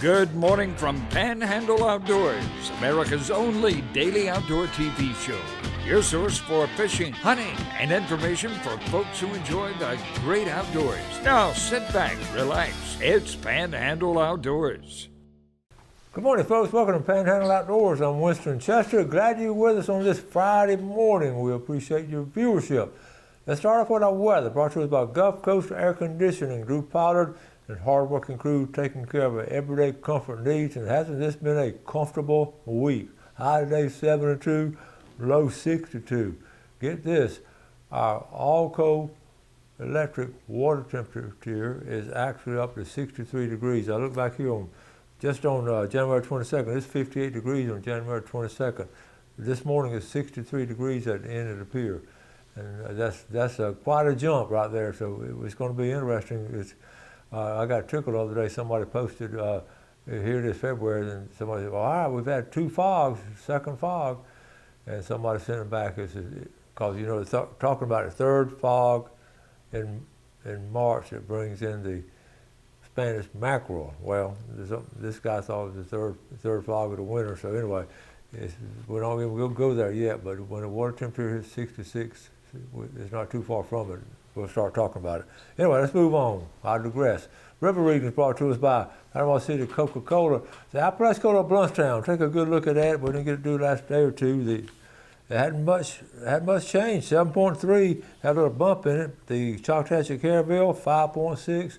Good morning from Panhandle Outdoors, America's only daily outdoor TV show. Your source for fishing, hunting, and information for folks who enjoy the great outdoors. Now sit back, relax. It's Panhandle Outdoors. Good morning, folks. Welcome to Panhandle Outdoors. I'm Winston Chester. Glad you're with us on this Friday morning. We appreciate your viewership. Let's start off with our weather, brought to us by Gulf Coast Air Conditioning, Drew Pollard, and hard-working crew taking care of our everyday comfort needs. And hasn't this been a comfortable week? High today 72, low 62. Get this, our all-cold electric water temperature is actually up to 63 degrees. I look back here on January 22nd. It's 58 degrees on January 22nd. This morning is 63 degrees at the end of the pier. And that's quite a jump right there. So it's going to be interesting. I got tickled the other day. Somebody posted here this February, and somebody said, well, all right, we've had two fogs, second fog. And somebody sent it back because, you know, talking about the third fog in March that brings in the Spanish mackerel. Well, this guy thought it was the third fog of the winter. So anyway, we're not going to go there yet, but when the water temperature hits 66, it's not too far from it. We'll start talking about it. Anyway, let's move on. I digress. River Region is brought to us by Panama City Coca-Cola. The Appalachian Cola of Bluntstown. Take a good look at that. We didn't get to do it last day or two. It hadn't much change. 7.3 had a little bump in it. The Choctaw Caraville 5.6.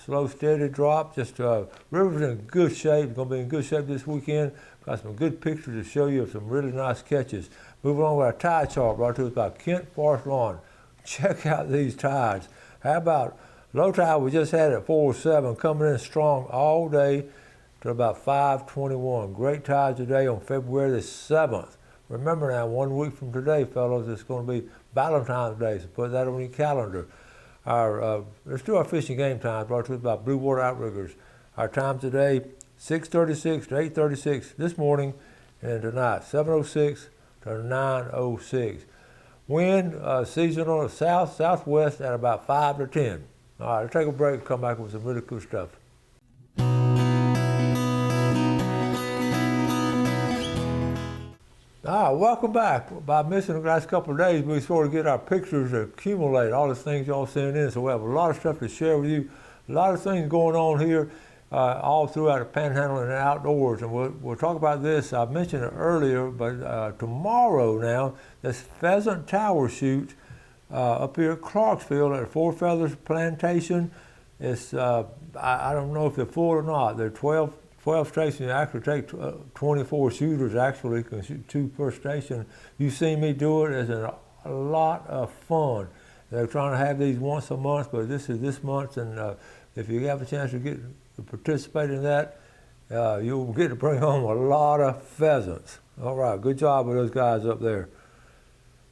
Slow, steady drop. River's in good shape. Going to be in good shape this weekend. Got some good pictures to show you of some really nice catches. Moving on with our tide chart brought to us by Kent Forest Lawn. Check out these tides. How about low tide we just had at 407, coming in strong all day to about 521. Great tides today on February the 7th. Remember now, 1 week from today, fellows, it's going to be Valentine's Day, so put that on your calendar. Let's do our fishing game times brought to us by Blue Water Outriggers. Our times today, 6:36 to 8:36 this morning, and tonight, 7:06 to 9:06. Wind seasonal southwest at about 5 to 10. All right, let's take a break and come back with some really cool stuff. All right, welcome back. By missing the last couple of days, we sort of get our pictures accumulate, all the things y'all send in. So we have a lot of stuff to share with you. A lot of things going on here all throughout the Panhandle and the outdoors. And we'll talk about this. I mentioned it earlier, but tomorrow now, this pheasant tower shoot up here at Clarksville at Four Feathers Plantation. It's I don't know if they're full or not. There are 12 stations. You actually take 24 shooters actually can shoot 2 per station. You've seen me do it. It's a lot of fun. They're trying to have these once a month, but this is this month, and if you have a chance to participate in that, you'll get to bring home a lot of pheasants. All right, good job with those guys up there.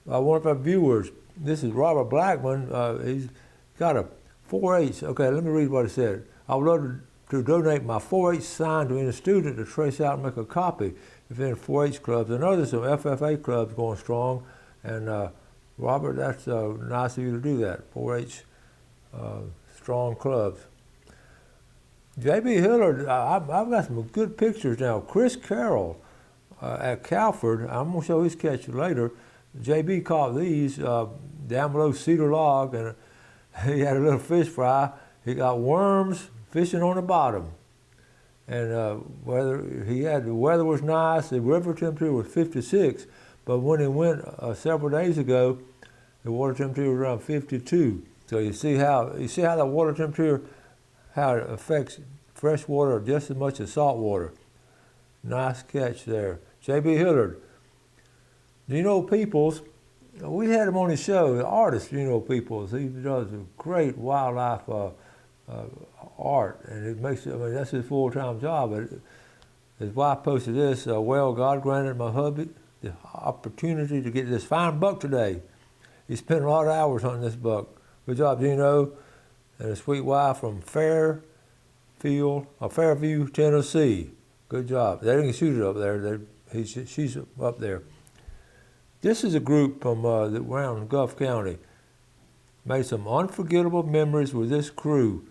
One of our viewers, this is Robert Blackman. He's got a 4-H. Okay, let me read what it said. I would love to donate my 4-H sign to any student to trace out and make a copy if any 4-H clubs. I know there's some FFA clubs going strong, and Robert, that's nice of you to do that. 4-H strong clubs. J.B. Hillard, I've got some good pictures now. Chris Carroll at Calford, I'm going to show his catch later. J.B. caught these down below Cedar Log, and he had a little fish fry. He got worms fishing on the bottom. And the weather was nice. The river temperature was 56, but when he went several days ago, the water temperature was around 52. So you see how the water temperature, how it affects fresh water just as much as salt water. Nice catch there. J.B. Hillard. Gino Peoples, we had him on his show, the artist Gino Peoples. He does a great wildlife art, and it makes it, I mean, that's his full-time job. But his wife posted this, well, God granted my hubby the opportunity to get this fine buck today. He spent a lot of hours hunting this buck. Good job, Gino, and his sweet wife from Fairview, Tennessee. Good job. They didn't shoot it up there. She's up there. This is a group from around Gulf County. Made some unforgettable memories with this crew.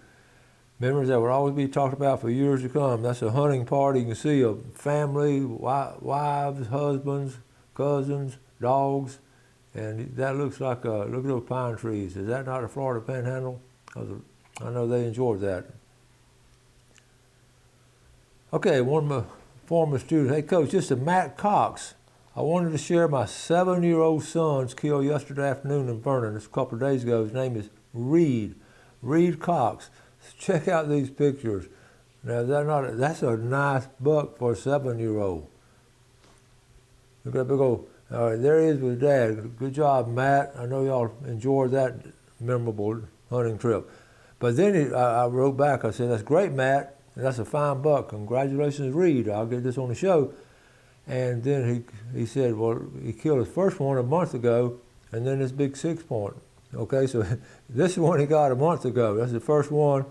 Memories that will always be talked about for years to come. That's a hunting party. You can see a family, wives, husbands, cousins, dogs, and that looks like, look at those pine trees. Is that not the Florida Panhandle? I know they enjoyed that. Okay, one of my former students, hey coach, this is Matt Cox. I wanted to share my 7-year-old son's killed yesterday afternoon in Vernon. It's a couple of days ago. His name is Reed Cox. Check out these pictures. Now, that's a nice buck for a 7-year-old. Look at that big old, all right, there he is with Dad. Good job, Matt. I know y'all enjoyed that memorable hunting trip. But then I wrote back, I said, that's great, Matt. And that's a fine buck. Congratulations, Reed. I'll get this on the show. And then he said, well, he killed his first one a month ago, and then this big 6-point. Okay, so this is one he got a month ago. That's the first one.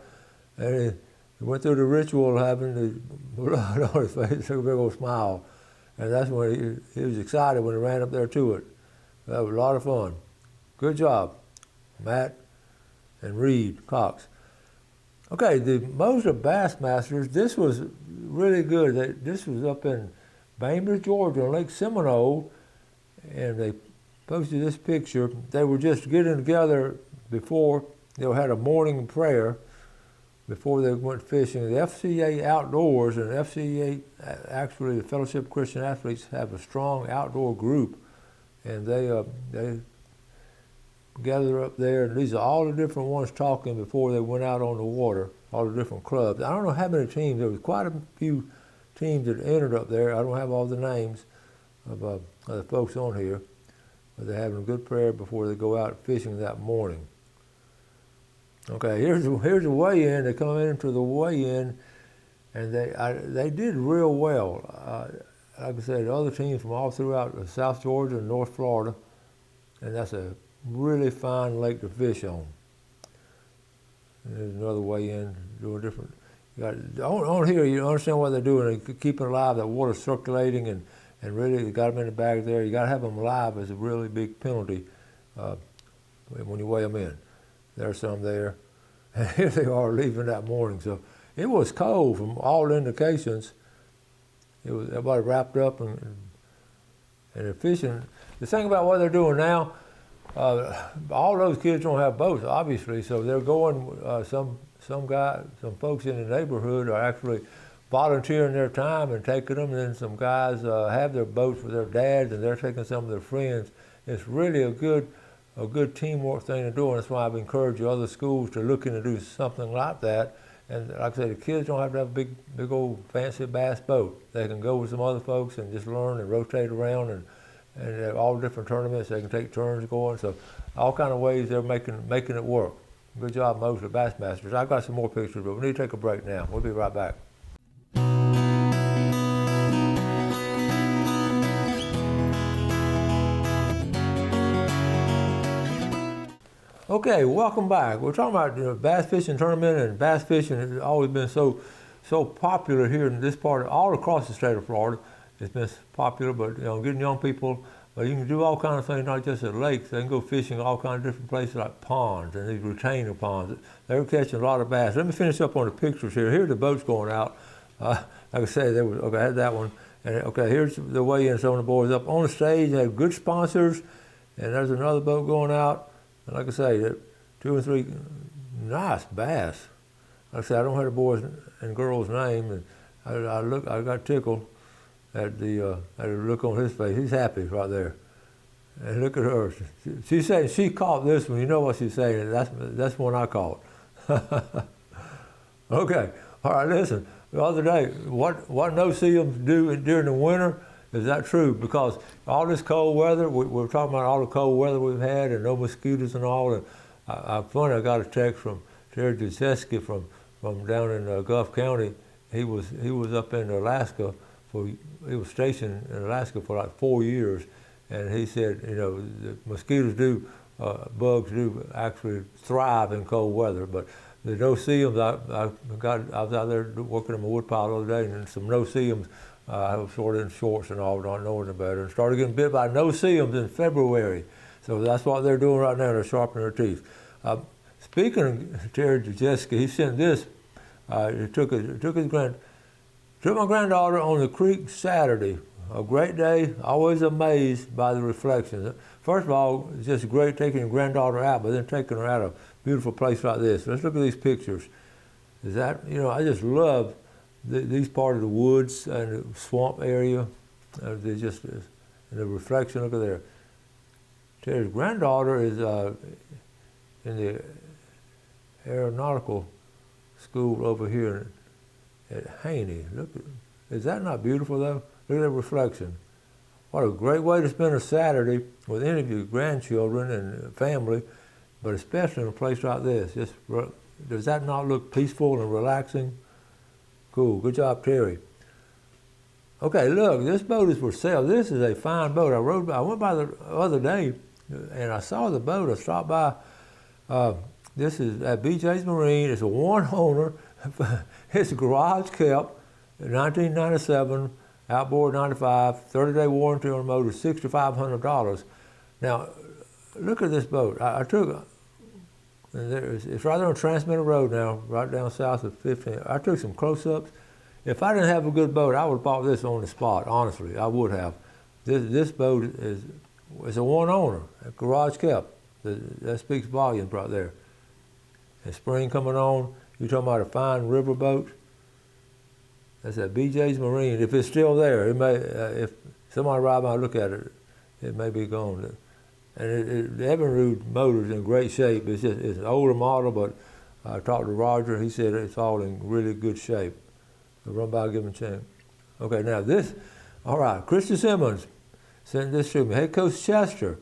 And he went through the ritual of having the blood on his face, took a big old smile. And that's when he was excited when he ran up there to it. That was a lot of fun. Good job, Matt and Reed Cox. Okay, the Moser Bassmasters, this was really good. This was up in Bainbridge, Georgia, on Lake Seminole, and they posted this picture. They were just getting together before they had a morning prayer before they went fishing. The FCA Outdoors and FCA, actually the Fellowship of Christian Athletes, have a strong outdoor group, and they gather up there. And these are all the different ones talking before they went out on the water, all the different clubs. I don't know how many teams. There was quite a few teams that entered up there. I don't have all the names of the folks on here, but they're having a good prayer before they go out fishing that morning. Okay, here's the weigh-in. They come into the weigh-in, and they did real well. Like I said, other teams from all throughout South Georgia and North Florida, and that's a really fine lake to fish on. And there's another weigh-in doing different. On here, you understand what they're doing. They're keeping alive, that water circulating, and really, you got them in the bag there. You got to have them alive as a really big penalty when you weigh them in. There's some there. And here they are leaving that morning. So it was cold from all indications. It was everybody wrapped up and they're fishing. The thing about what they're doing now, all those kids don't have boats, obviously. So they're going. Some folks in the neighborhood are actually volunteering their time and taking them. And then some guys have their boats with their dads, and they're taking some of their friends. It's really a good teamwork thing to do, and that's why I've encouraged other schools to look into do something like that. And like I said, the kids don't have to have a big old fancy bass boat. They can go with some other folks and just learn and rotate around, and have all different tournaments. They can take turns going. So all kind of ways they're making it work. Good job, Moser Bassmasters. I've got some more pictures, but we need to take a break now. We'll be right back. Okay, welcome back. We're talking about bass fishing tournament, and bass fishing has always been so popular here in this part, all across the state of Florida. It's been popular, but getting young people, you can do all kinds of things, not just at lakes. They can go fishing all kinds of different places like ponds and these retainer ponds. They're catching a lot of bass. Let me finish up on the pictures here. Here's the boats going out. Like I said, I had that one. And okay, here's the weigh-in. Some of the boys up on the stage. They have good sponsors, and there's another boat going out. And like I say, 2 and 3 nice bass. Like I said, I don't have the boys and girls' name, and I got tickled at the look on his face. He's happy right there. And look at her. She's saying she caught this one. You know what she's saying? That's one I caught. Okay. All right. Listen. The other day, what no-see-ums do during the winter, is that true? Because all this cold weather, we're talking about all the cold weather we've had, and no mosquitoes and all. And I got a text from Terry Jazeski from down in Gulf County. He was up in Alaska. He was stationed in Alaska for like 4 years, and he said, the mosquitoes bugs do actually thrive in cold weather, but the no-see-ums, I was out there working in my woodpile the other day, and some no-see-ums, I was sort of in shorts and all, not knowing any better, and started getting bit by no-see-ums in February. So that's what they're doing right now. They're sharpening their teeth. Speaking of Terry Jazeski, he sent this. Took my granddaughter on the creek Saturday. A great day, always amazed by the reflections. First of all, it's just great taking your granddaughter out, but then taking her out a beautiful place like this. Let's look at these pictures. Is that, I just love these part of the woods and the swamp area. They just, and the reflection, look at there. Terry's granddaughter is in the aeronautical school over here at Haney. Look, is that not beautiful though? Look at that reflection. What a great way to spend a Saturday with any of your grandchildren and family, but especially in a place like this. Does that not look peaceful and relaxing? Cool, good job, Terry. Okay, look, this boat is for sale. This is a fine boat. I went by the other day and I saw the boat. I stopped by. This is at BJ's Marine. It's a one owner. It's garage kept, 1997, outboard 95, 30-day warranty on the motor, $6,500. Now, look at this boat. I took, it's right there on Transmitter Road now, right down south of 15. I took some close-ups. If I didn't have a good boat, I would have bought this on the spot, honestly, I would have. This boat is a one owner, a garage kept. That speaks volumes right there. And spring coming on, you're talking about a fine river boat. That's at BJ's Marine. If it's still there, it may. If somebody ride by and look at it, it may be gone. And the Evinrude motor's in great shape. It's an older model, but I talked to Roger. He said it's all in really good shape. So run by and give him a chance. Okay, now this. All right, Christy Simmons sent this to me. Hey, Coach Chester,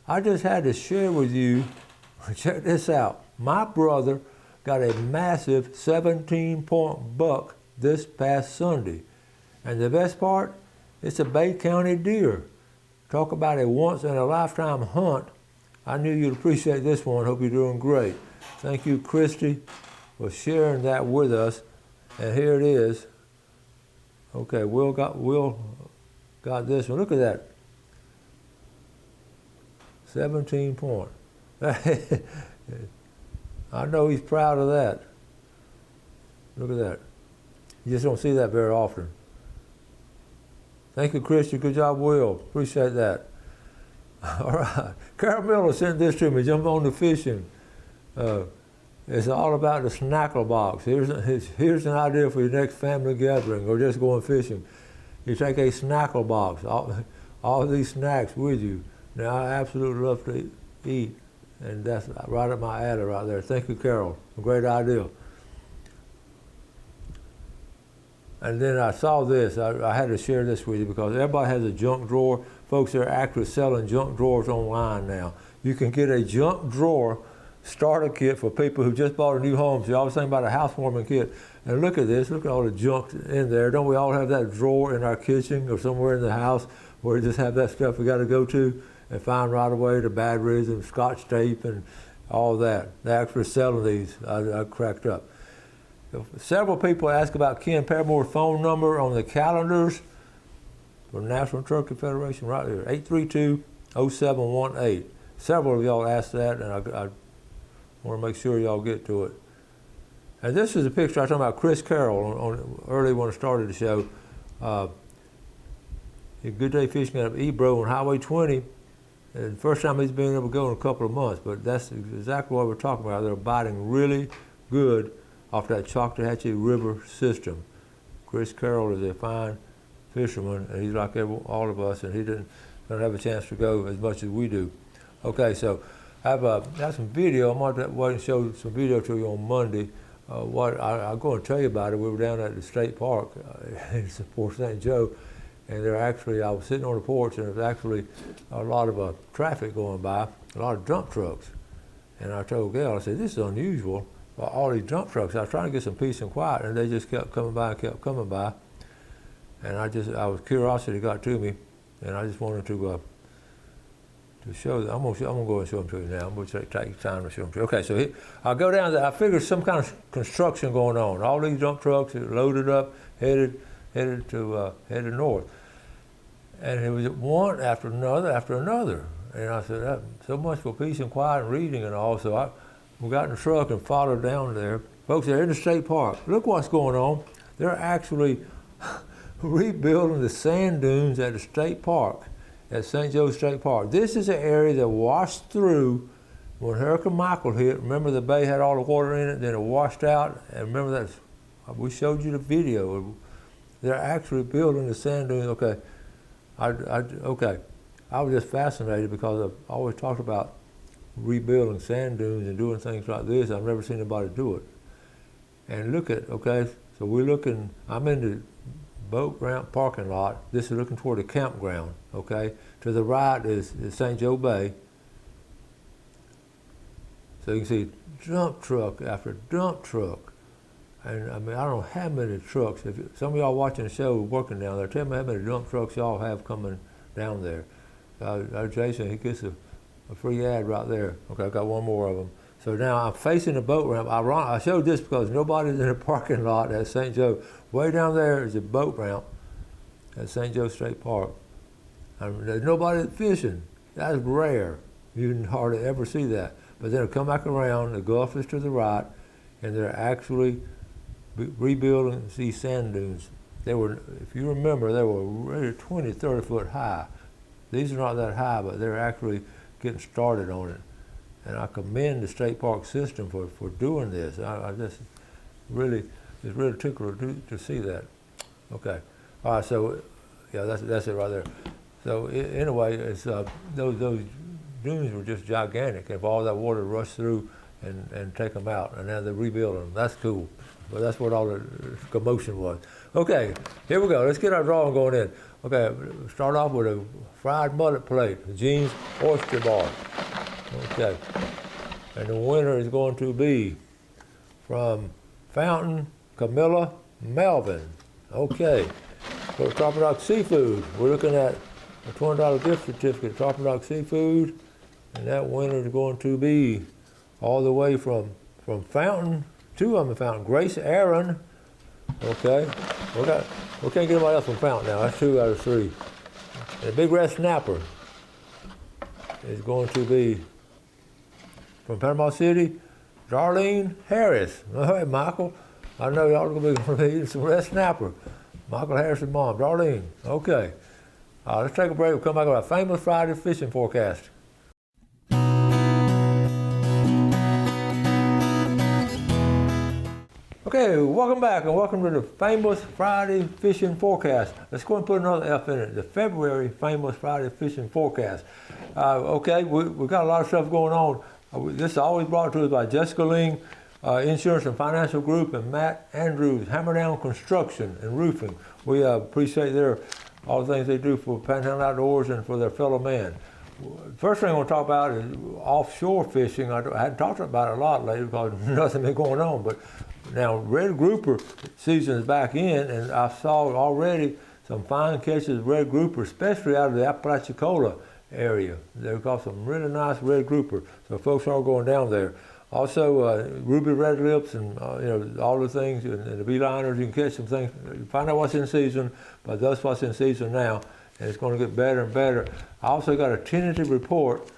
I just had to share with you. Check this out. My brother got a massive 17-point buck this past Sunday. And the best part, it's a Bay County deer. Talk about a once-in-a-lifetime hunt. I knew you'd appreciate this one. Hope you're doing great. Thank you, Christy, for sharing that with us. And here it is. Okay, Will got this one. Look at that. 17 point. I know he's proud of that. Look at that. You just don't see that very often. Thank you, Christian. Good job, Will. Appreciate that. All right. Carol Miller sent this to me. Jump on the fishing. It's all about the snackle box. Here's an idea for your next family gathering or just going fishing. You take a snackle box, all these snacks with you. Now, I absolutely love to eat, and that's right up my alley right there. Thank you, Carol. A great idea. And then I saw this. I had to share this with you because everybody has a junk drawer. Folks, they're actually selling junk drawers online now. You can get a junk drawer starter kit for people who just bought a new home. So you always think about a housewarming kit. And look at this. Look at all the junk in there. Don't we all have that drawer in our kitchen or somewhere in the house where we just have that stuff we got to go to and find right away, the batteries and Scotch tape and all that. They're actually selling these. I cracked up. Several people ask about Ken Paramore's phone number on the calendars for the National Turkey Federation right here, 832-0718. Several of y'all asked that, and I want to make sure y'all get to it. And this is a picture I was talking about Chris Carroll early when I started the show. Good Day Fishing out of Ebro on Highway 20. And the first time he's been able to go in a couple of months, but that's exactly what we're talking about. They're biting really good off that Choctawhatchee River system. Chris Carroll is a fine fisherman, and he's like all of us, and he don't have a chance to go as much as we do. Okay, so I have some video. I'm going to wait and show some video to you on Monday. I'm going to tell you about it. We were down at the state park in Port St. Joe, and I was sitting on the porch, and there was actually a lot of traffic going by, a lot of dump trucks. And I told Gail, I said, this is unusual. All these dump trucks. I was trying to get some peace and quiet, and they just kept coming by and kept coming by. And curiosity got to me, and I just wanted to show them. I'm gonna go and show them to you now. I'm gonna take time to show them to you. Okay, so I'll go down there. I figured some kind of construction going on. All these dump trucks are loaded up, headed north. And it was one after another. And I said, so much for peace and quiet and reading and all. So we got in the truck and followed down there, Folks, they're in the state park. Look what's going on. They're actually rebuilding the sand dunes at the state park, at St. Joe State Park. This is an area that washed through when Hurricane Michael hit. Remember the bay had all the water in it, then it washed out, and remember that we showed you the video. They're actually building the sand dunes. Okay, okay. I was just fascinated because I've always talked about rebuilding sand dunes and doing things like this. I've never seen anybody do it. And look at, okay, so we're looking, I'm in the boat ramp parking lot. This is looking toward the campground, okay? To the right is St. Joe Bay. So you can see dump truck after dump truck. And I mean, I don't know how many trucks. If some of y'all watching the show working down there, tell me how many dump trucks y'all have coming down there. Jason, he gets a free ad right there. Okay, I got one more of them. So now I'm facing the boat ramp. I showed this because nobody's in the parking lot at St. Joe. Way down there is a boat ramp at St. Joe State Park. There's nobody fishing. That's rare. You can hardly ever see that. But then it'll come back around, the Gulf is to the right, and they're actually rebuilding these sand dunes. They were, if you remember, they were really 20, 30 foot high. These are not that high, but they're actually getting started on it. And I commend the state park system for doing this. I just really, it's really tickled to see that. Okay, all right, so yeah, that's it right there. So anyway, it's those dunes were just gigantic. If all that water rushed through and take them out, and now they're rebuilding them. That's cool. But that's what all the commotion was. Okay, here we go. Let's get our drawing going in. Okay, start off with a fried mullet plate, the Gene's Oyster Bar. Okay, and the winner is going to be from Fountain, Camilla, Melvin. Okay, for Top Rock Seafood, we're looking at a $20 gift certificate, Top Rock Seafood, and that winner is going to be all the way from Fountain, two of them Fountain, Grace Aaron. Okay, we can't get anybody else from Fountain now. That's 2 out of 3. And the Big Red Snapper is going to be from Panama City, Darlene Harris. All right, Michael. I know y'all are going to be eating some red snapper. Michael Harris' mom, Darlene. Okay. Let's take a break. We'll come back with our famous Friday fishing forecast. Okay, welcome back and welcome to the famous Friday fishing forecast. Let's go and put another F in it, the February famous Friday fishing forecast. Okay, we've got a lot of stuff going on. This is always brought to us by Jessica Ling, Insurance and Financial Group, and Matt Andrews, Hammerdown Construction and Roofing. We appreciate all the things they do for Panhandle Outdoors and for their fellow man. First thing I want to talk about is offshore fishing. I hadn't talked about it a lot lately because nothing been going on, but now red grouper season is back in, and I saw already some fine catches of red grouper, especially out of the Apalachicola area. They've got some really nice red grouper, so folks are going down there. Also, ruby red lips and all the things, and the beeliners, you can catch some things, find out what's in season, but that's what's in season now, and it's going to get better and better. I also got a tentative report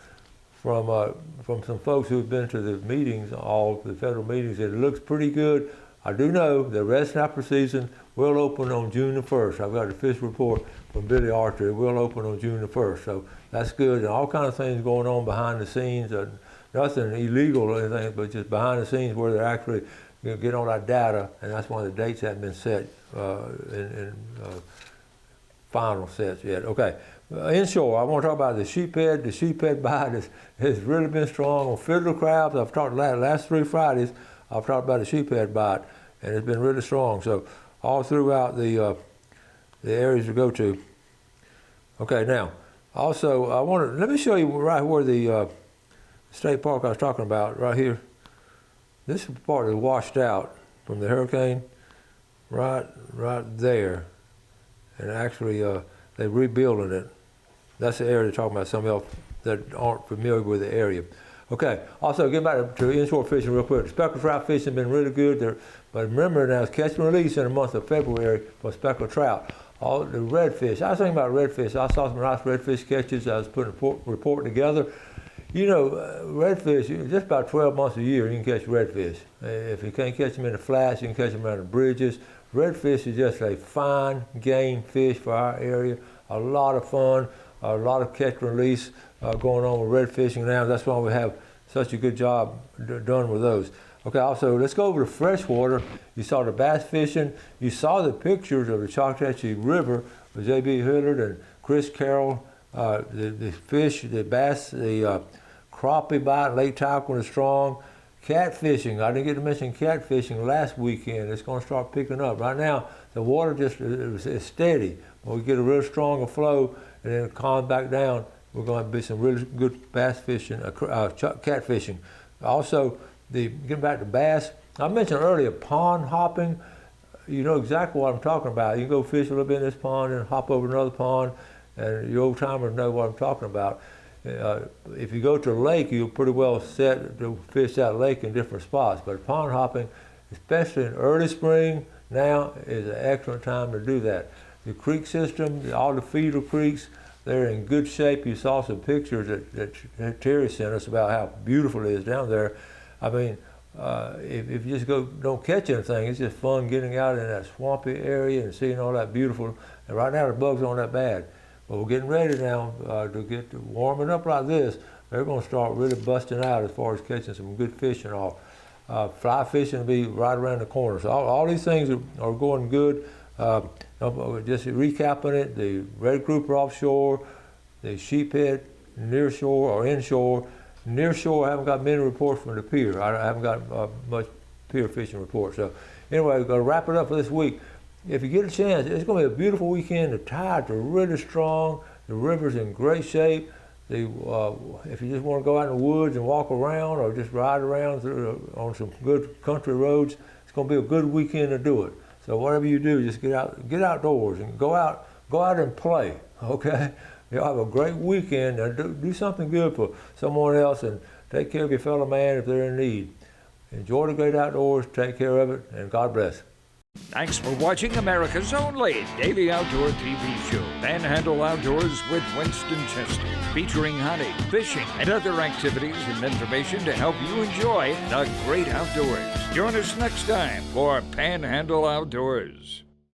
from some folks who've been to the meetings, all the federal meetings, and it looks pretty good. I do know the red snapper season will open on June the 1st. I've got a fish report from Billy Archer. It will open on June the 1st, so that's good. And all kinds of things going on behind the scenes. Nothing illegal or anything, but just behind the scenes where they're actually getting all that data, and that's one of the dates that haven't been set in final sets yet. Okay, inshore, I want to talk about the sheephead. The sheephead bite has really been strong on fiddler crabs. I've talked last 3 Fridays, I've talked about the sheephead bite, and it's been really strong. So all throughout the areas to go to. Okay, now, also, let me show you right where the state park I was talking about, right here. This part is washed out from the hurricane, right there. And actually, they're rebuilding it. That's the area they're talking about, some of y'all that aren't familiar with the area. Okay, also getting back to inshore fishing real quick. Speckled trout fishing has been really good. But remember now, it's catch and release in the month of February for speckled trout. All the redfish, I was thinking about redfish. I saw some nice redfish catches. I was putting a report together. You know, redfish, just about 12 months a year you can catch redfish. If you can't catch them in the flats, you can catch them around the bridges. Redfish is just a fine game fish for our area. A lot of fun, a lot of catch and release going on with red fishing now. That's why we have such a good job done with those. Okay, also let's go over to freshwater. You saw the bass fishing. You saw the pictures of the Choctaw River with J.B. Hillard and Chris Carroll. The fish, the bass, the crappie bite, Lake Tarquin is strong. Catfishing, I didn't get to mention catfishing last weekend. It's going to start picking up. Right now, the water just is steady. When we get a real strong flow and then it calms back down, we're going to be some really good bass fishing, catfishing. Also, getting back to bass, I mentioned earlier pond hopping. You know exactly what I'm talking about. You can go fish a little bit in this pond and hop over another pond, and your old timers know what I'm talking about. If you go to a lake, you're pretty well set to fish that lake in different spots. But pond hopping, especially in early spring, now is an excellent time to do that. The creek system, all the feeder creeks, they're in good shape. You saw some pictures that Terry sent us about how beautiful it is down there. I mean, if you just don't catch anything, it's just fun getting out in that swampy area and seeing all that beautiful. And right now the bugs aren't that bad. But we're getting ready now to get warming up like this. They're going to start really busting out as far as catching some good fish and all. Fly fishing will be right around the corner. So all these things are going good. Just recapping it, the red grouper offshore, the sheephead near shore or inshore. Near shore, I haven't got many reports from the pier. I haven't got much pier fishing reports. So anyway, we're going to wrap it up for this week. If you get a chance, it's going to be a beautiful weekend. The tides are really strong. The river's in great shape. If you just want to go out in the woods and walk around or just ride around on some good country roads, it's going to be a good weekend to do it. So whatever you do, just get outdoors and go out and play, okay? You'll have a great weekend and do something good for someone else and take care of your fellow man if they're in need. Enjoy the great outdoors, take care of it, and God bless. Thanks for watching America's only daily outdoor TV show, Panhandle Outdoors with Winston Chester, featuring hunting, fishing, and other activities and information to help you enjoy the great outdoors. Join us next time for Panhandle Outdoors.